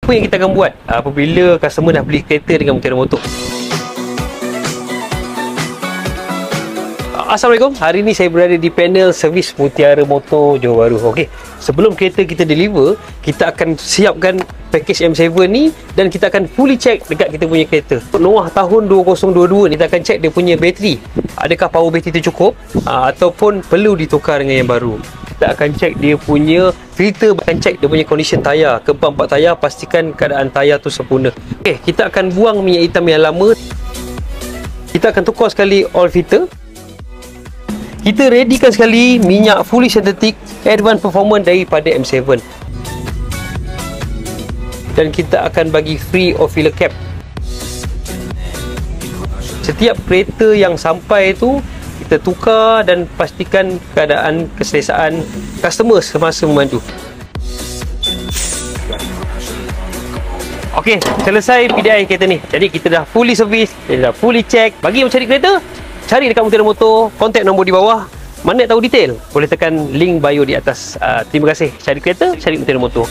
apa yang kita akan buat apabila customer dah beli kereta dengan Mutiara Motor. Assalamualaikum. Hari ini saya berada di panel servis Mutiara Motor Johor Bahru. Okey, sebelum kereta kita deliver, kita akan siapkan package M7 ni dan kita akan fully check dekat kita punya kereta. Noah tahun 2022 ni kita akan check dia punya bateri. Adakah power bateri tu cukup ataupun perlu ditukar dengan yang baru. Kita akan check dia punya filter, akan check dia punya condition tayar, keempat tayar, pastikan keadaan tayar tu sempurna. Okey, kita akan buang minyak hitam yang lama. Kita akan tukar sekali oil filter. Kita readykan sekali minyak fully synthetic advanced performance daripada M7. Dan kita akan bagi free oil filler cap. Setiap kereta yang sampai tu kita tukar dan pastikan keadaan keselesaan customer semasa memandu. Okey, selesai PDI kereta ni. Jadi kita dah fully service, kita dah fully check. Bagi yang cari kereta, cari dekat Mutiara Motor, kontak nombor di bawah. Mana nak tahu detail, boleh tekan link bio di atas. Terima kasih. Cari kereta, cari Mutiara Motor.